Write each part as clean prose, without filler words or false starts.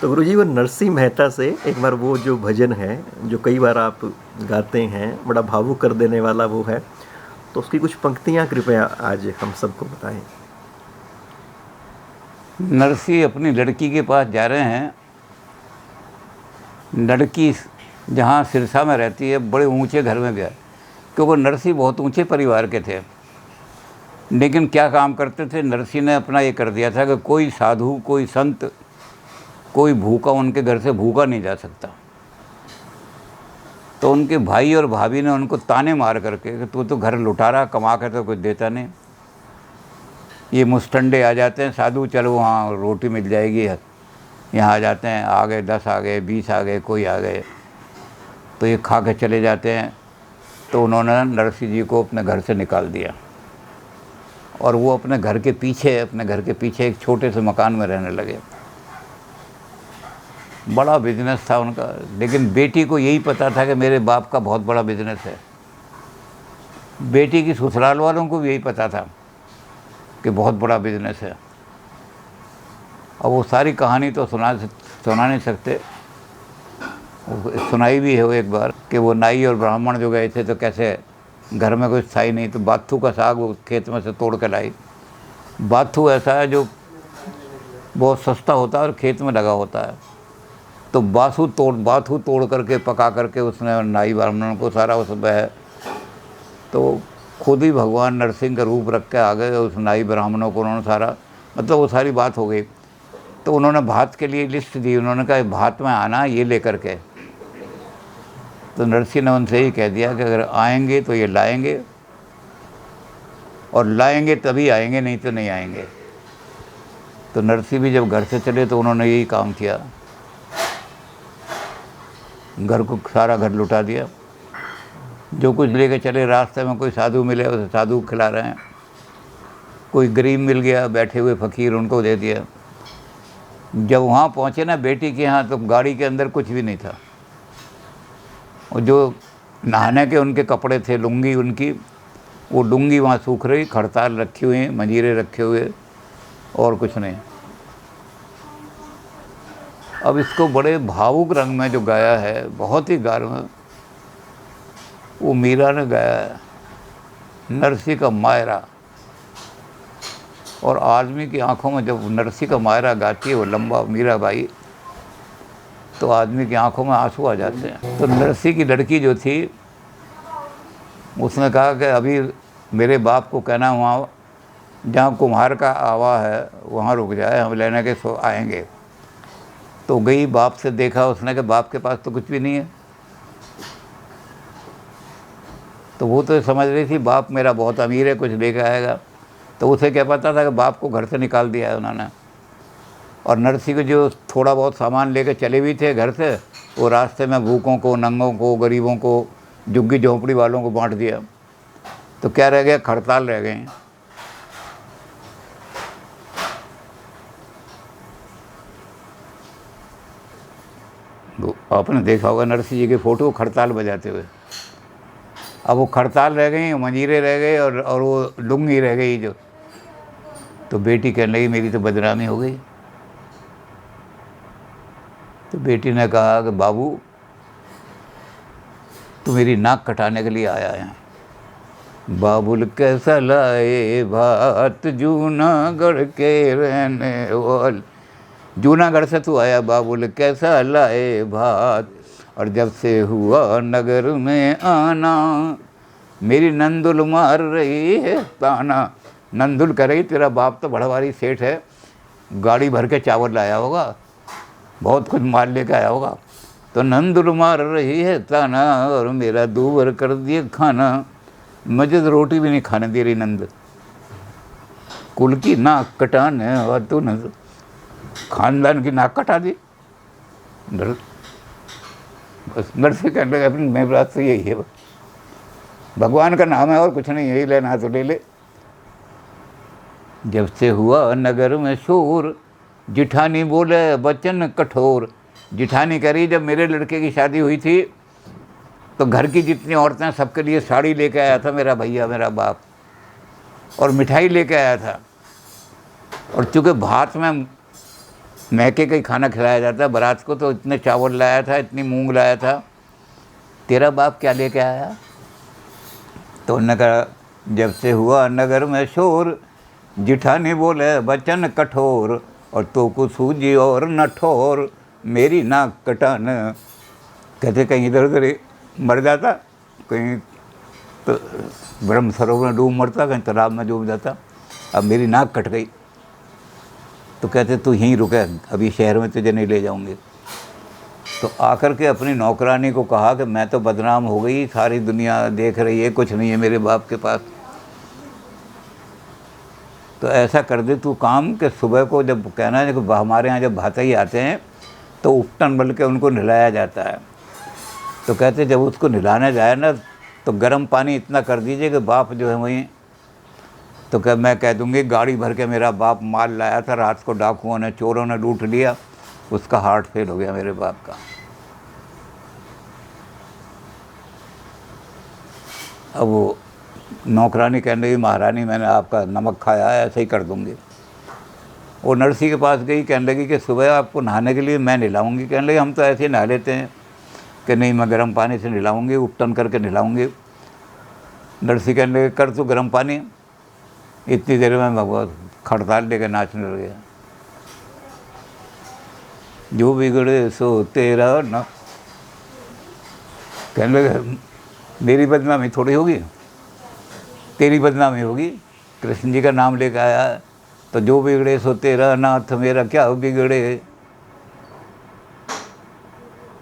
तो गुरुजी वो नरसिंह मेहता से एक बार वो जो भजन है जो कई बार आप गाते हैं, बड़ा भावुक कर देने वाला वो है, तो उसकी कुछ पंक्तियां कृपया आज हम सबको बताएं। नरसी अपनी लड़की के पास जा रहे हैं। लड़की जहाँ सिरसा में रहती है, बड़े ऊंचे घर में गया, क्योंकि नरसी बहुत ऊंचे परिवार के थे। लेकिन क्या काम करते थे, नरसी ने अपना ये कर दिया था कि कोई साधु, कोई संत, कोई भूखा उनके घर से भूखा नहीं जा सकता। तो उनके भाई और भाभी ने उनको ताने मार करके कि तू तो घर लुटा रहा, कमा कर तो कुछ देता नहीं। ये मुस्टंडे आ जाते हैं, साधु चलो वहाँ रोटी मिल जाएगी, यहाँ आ जाते हैं, आ गए 10 आ गए 20 आ गए, कोई आ गए, तो ये खा के चले जाते हैं। तो उन्होंने नरसिंह जी को अपने घर से निकाल दिया और वो अपने घर के पीछे एक छोटे से मकान में रहने लगे। बड़ा बिजनेस था उनका, लेकिन बेटी को यही पता था कि मेरे बाप का बहुत बड़ा बिजनेस है। बेटी की ससुराल वालों को भी यही पता था कि बहुत बड़ा बिजनेस है। अब वो सारी कहानी तो सुना नहीं सकते। सुनाई भी है वो एक बार कि वो नाई और ब्राह्मण जो गए थे, तो कैसे घर में कुछ था ही नहीं, तो बाथू का साग वो खेत में से तोड़ कर लाई। बाथू ऐसा है जो बहुत सस्ता होता है और खेत में लगा होता है। तो बाथू तोड़ करके पका करके उसने नाई ब्राह्मण को सारा उसमें है, तो खुद ही भगवान नरसिंह का रूप रख के आ गए। उस नाई ब्राह्मणों को उन्होंने सारा, मतलब वो सारी बात हो गई। तो उन्होंने भात के लिए लिस्ट दी, उन्होंने कहा भात में आना ये लेकर के। तो नरसिंह ने उनसे ही कह दिया कि अगर आएंगे तो ये लाएंगे, और लाएंगे तभी आएंगे, नहीं तो नहीं आएंगे। तो नरसिंह भी जब घर से चले तो उन्होंने यही काम किया, घर को सारा घर लुटा दिया। जो कुछ लेके चले, रास्ते में कोई साधु मिले उसे साधु खिला रहे हैं, कोई गरीब मिल गया बैठे हुए फ़कीर, उनको दे दिया। जब वहाँ पहुँचे ना बेटी के यहाँ, तो गाड़ी के अंदर कुछ भी नहीं था। और जो नहाने के उनके कपड़े थे, लुंगी उनकी, वो लुंगी वहाँ सूख रही, खड़ताल रखी हुई, मंजीरे रखे हुए, और कुछ नहीं। अब इसको बड़े भावुक रंग में जो गाया है, बहुत ही गारवा, वो मीरा ने गाया है, नरसिंह का मायरा। और आदमी की आंखों में जब नरसिंह का मायरा गाती है वो लंबा मीरा बाई, तो आदमी की आंखों में आंसू आ जाते हैं। तो नरसिंह की लड़की जो थी, उसने कहा कि अभी मेरे बाप को कहना वहाँ जहाँ कुम्हार का आवा है वहाँ रुक जाए, हम लेने के सो आएंगे। तो गई, बाप से देखा उसने कि बाप के पास तो कुछ भी नहीं है। तो वो तो समझ रही थी बाप मेरा बहुत अमीर है, कुछ लेकर आएगा। तो उसे क्या पता था कि बाप को घर से निकाल दिया है उन्होंने। और नरसिंह को जो थोड़ा बहुत सामान लेकर चले भी थे घर से, वो रास्ते में भूखों को, नंगों को, गरीबों को, झुग्गी झोंपड़ी वालों को बांट दिया। तो क्या रह गया, खड़ताल रह गए। आपने देखा होगा नरसिंह जी के फ़ोटो खड़ताल बजाते हुए। अब वो खड़ताल रह गई, मंजीरे रह गए, और वो लुंगी रह गई जो। तो बेटी कहने लगी मेरी तो बदनामी हो गई। तो बेटी ने कहा कि बाबू तू मेरी नाक कटाने के लिए आया है। बाबुल कैसा लाए भात जूनागढ़ के रहने वाल, जूनागढ़ से तू आया बाबुल कैसा लाए भात, और जब से हुआ नगर में आना मेरी नंदुल मार रही है ताना। नंदुल कह रही तेरा बाप तो बड़ा भारी सेठ है, गाड़ी भर के चावल लाया होगा, बहुत कुछ माल लेकर आया होगा, तो नंदुल मार रही है ताना, और मेरा दूबर कर दिए खाना। मुझे तो रोटी भी नहीं खाने दे रही नंद, कुल की नाक कटाने और तूने खानदान की नाक कटा दी। बस नरसिंह कहने लगे अपनी मेरी बात तो यही है, भगवान का नाम है और कुछ नहीं, यही लेना तो ले ले। जब से हुआ नगर में शोर, जिठानी बोले बचन कठोर। जिठानी कह रही जब मेरे लड़के की शादी हुई थी तो घर की जितनी औरतें, सबके लिए साड़ी लेके आया था मेरा भैया, मेरा बाप, और मिठाई लेके आया था। और चूँकि भात में मैके का ही खाना खिलाया जाता है बारात को। तो इतने चावल लाया था, इतनी मूंग लाया था, तेरा बाप क्या लेके आया? तो उन्होंने कहा, जब से हुआ नगर में शोर, जिठानी बोले बचन कठोर, और तो को सूझी और न ठोर, मेरी नाक कटान। कहते कहीं इधर उधर मर जाता, कहीं तो ब्रह्म सरोवर में डूब मरता, कहीं तालाब में डूब जाता, अब मेरी नाक कट गई। तो कहते तू यहीं रुके, अभी शहर में तुझे नहीं ले जाऊंगे। तो आकर के अपनी नौकरानी को कहा कि मैं तो बदनाम हो गई, सारी दुनिया देख रही है, कुछ नहीं है मेरे बाप के पास। तो ऐसा कर दे तू काम कि सुबह को जब कहना है कि हमारे यहाँ जब भातई आते हैं तो उपटन बल के उनको नहलाया जाता है। तो कहते जब उसको नहलाने जाए ना तो गर्म पानी इतना कर दीजिए कि बाप जो है वहीं, तो मैं कह दूँगी गाड़ी भर के मेरा बाप माल लाया था, रात को डाकुओं ने चोरों ने लूट लिया, उसका हार्ट फेल हो गया मेरे बाप का। अब वो नौकरानी कहने लगी महारानी मैंने आपका नमक खाया है, ऐसे ही कर दूँगी। वो नर्सी के पास गई, कहने लगी कि सुबह आपको नहाने के लिए मैं नहलाऊँगी। कहने लगी हम तो ऐसे ही नहा लेते हैं। कि नहीं मैं गर्म पानी से नहलाऊँगी, उपटन करके नहलाऊँगी। नर्सी कहने लगी कर तू गर्म पानी। इतनी देर में भगवान खड़ताल लेकर नाचने लग गया। जो बिगड़े सो तेरा न। कहने लगे मेरी बदनामी थोड़ी होगी, तेरी बदनामी होगी। कृष्ण जी का नाम लेकर आया तो जो बिगड़े सो तेरा नाथ, मेरा क्या बिगड़े।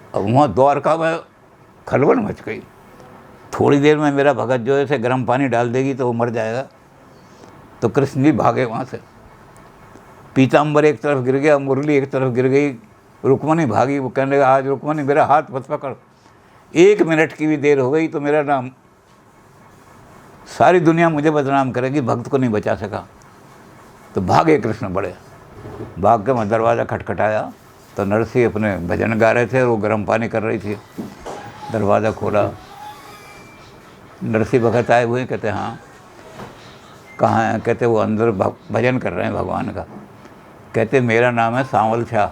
अब वहाँ द्वारका में खलबल मच गई। थोड़ी देर में मेरा भगत जो है ऐसे गर्म पानी डाल देगी तो वो मर जाएगा। तो कृष्ण जी भागे वहाँ से। पीताम्बर एक तरफ गिर गया, मुरली एक तरफ गिर गई, रुक्मणी भागी। वो कहने लगा आज रुक्मणी मेरा हाथ मत पकड़, 1 मिनट की भी देर हो गई तो मेरा नाम, सारी दुनिया मुझे बदनाम करेगी, भक्त को नहीं बचा सका। तो भागे कृष्ण बड़े। भाग के मैं दरवाज़ा खटखटाया तो नरसी अपने भजन गा रहे थे और वो गर्म पानी कर रही थी। दरवाज़ा खोला, नरसी भगत आए हुए। कहते हाँ कहाँ हैं? कहते वो अंदर भजन कर रहे हैं भगवान का। कहते मेरा नाम है सांवल शाह।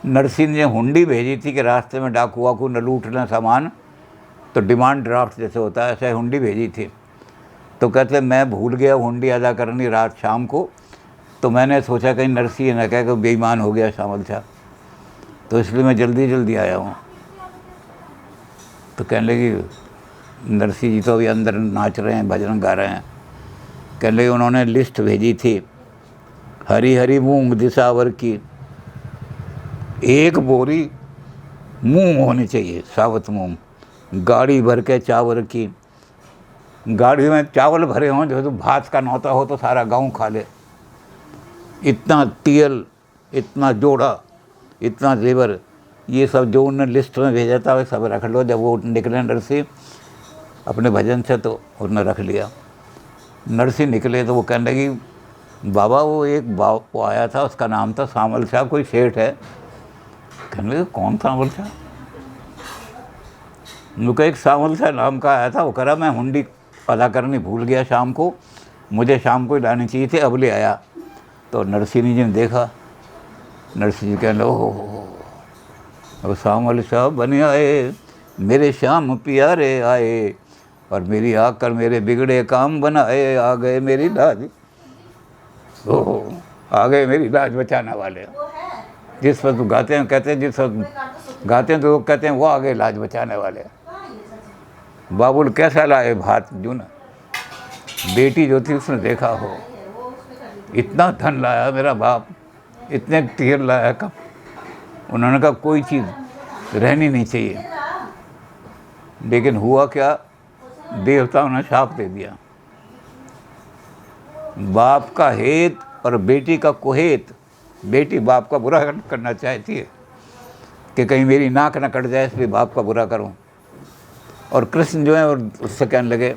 नरसिंह ने हुंडी भेजी थी कि रास्ते में डाकू वाकू न लूट लें सामान, तो डिमांड ड्राफ्ट जैसे होता है ऐसे हुंडी भेजी थी। तो कहते मैं भूल गया हुंडी अदा करनी रात शाम को, तो मैंने सोचा कहीं नरसिंह न कहे कि बेईमान हो गया सांवल शाह, तो इसलिए मैं जल्दी जल्दी आया हूँ। तो कहने लगी नरसिंह जी तो अभी अंदर नाच रहे हैं, भजन गा रहे हैं। कहने लगे उन्होंने लिस्ट भेजी थी हरी हरी मूंग दिसावर की, 1 बोरी मूंग होनी चाहिए, साबुत मूंग, गाड़ी भर के चावल की। गाड़ी में चावल भरे हों जो तो भात का नौता हो तो सारा गांव खा ले। इतना तेल, इतना जोड़ा, इतना जेवर, ये सब जो उन्होंने लिस्ट में भेजा था वे सब रख लो। जब वो निकले नरसिंह अपने भजन से तो उन्होंने रख लिया। नरसिंह निकले तो वो कहने लगी बाबा वो एक बाप आया था, उसका नाम था सांवल शाह, कोई सेठ है। कहने लगे कौन सांवल शाह? उनका एक सांवल शाह नाम का आया था, वो करा मैं हुंडी अदा करनी भूल गया शाम को, मुझे शाम को ही लानी चाहिए थी, अब ले आया। तो नरसिंह जी ने देखा, नरसिंह जी कहने लगे अब सांवल शाह बने आए, मेरे श्याम प्यारे आए, और मेरी आकर मेरे बिगड़े काम बनाए, आ गए मेरी लाज, आ गए मेरी लाज बचाने वाले। जिस वक्त गाते हैं कहते हैं, जिस वक्त गाते हैं तो लोग कहते हैं वो आ गए लाज बचाने वाले। बाबुल कैसा लाए भात जो ना, बेटी जो थी उसने देखा हो, इतना धन लाया मेरा बाप, इतने तेल लाया कब। उन्होंने कहा कोई चीज़ रहनी नहीं चाहिए, लेकिन हुआ क्या, देवताओं ने शाप दे दिया। बाप का हेत और बेटी का कुहेत। बेटी बाप का बुरा करना चाहती है कि कहीं मेरी नाक ना कट जाए, इसलिए बाप का बुरा करूं। और कृष्ण जो है और उससे कहने लगे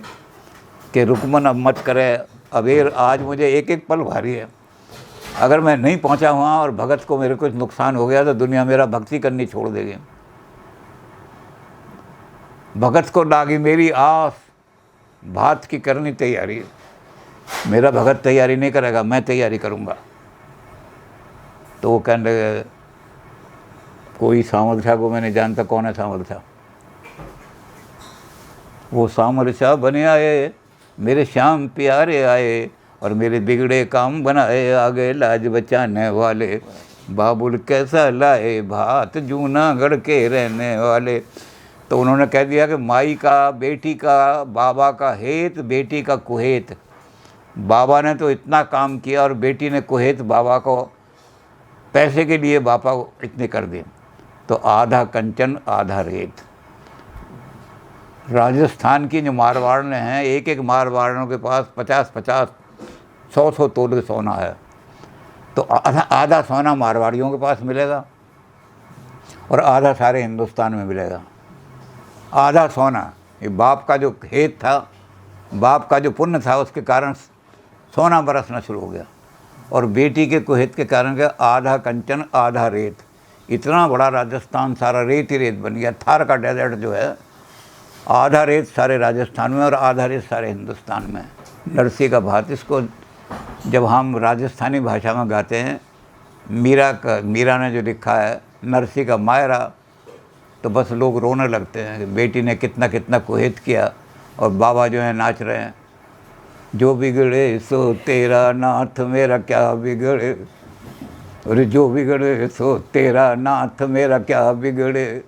कि रुकमन अब मत करे, अबेर आज मुझे एक एक पल भारी है, अगर मैं नहीं पहुंचा वहाँ और भगत को मेरे कुछ नुकसान हो गया तो दुनिया मेरा भक्ति करनी छोड़ देगी। भगत को लागी मेरी आस, भात की करनी तैयारी, मेरा भगत तैयारी नहीं करेगा, मैं तैयारी करूँगा। तो वो कहने लगे कोई सांवल शाह को मैं नहीं जानता, कौन है सांवल शाह? वो सांवल शाह बने आए, मेरे श्याम प्यारे आए, और मेरे बिगड़े काम बनाए, आगे लाज बचाने वाले, बाबुल कैसा लाए भात जूनागढ़ के रहने वाले। तो उन्होंने कह दिया कि माई का बेटी का, बाबा का हेत, बेटी का कुहेत। बाबा ने तो इतना काम किया और बेटी ने कुहेत बाबा को पैसे के लिए बापा को इतने कर दिए। तो आधा कंचन आधा रेत। राजस्थान की जो मारवाड़ने हैं, एक एक मारवाड़ों के पास 50-50, 100-100 तोले सोना है। तो आधा आधा सोना मारवाड़ियों के पास मिलेगा और आधा सारे हिंदुस्तान में मिलेगा। आधा सोना, ये बाप का जो खेत था, बाप का जो पुण्य था, उसके कारण सोना बरसना शुरू हो गया। और बेटी के कुहेत के कारण क्या, आधा कंचन आधा रेत। इतना बड़ा राजस्थान सारा रेत ही रेत बन गया। थार का डेजर्ट जो है, आधा रेत सारे राजस्थान में और आधा रेत सारे हिंदुस्तान में। नरसी का भात, इसको जब हम राजस्थानी भाषा में गाते हैं, मीरा ने जो लिखा है नरसी का मायरा, तो बस लोग रोने लगते हैं कि बेटी ने कितना कितना कुहेत किया और बाबा जो है नाच रहे हैं। जो बिगड़े सो तेरा नाथ, मेरा क्या बिगड़े, अरे जो बिगड़े सो तेरा नाथ, मेरा क्या बिगड़े।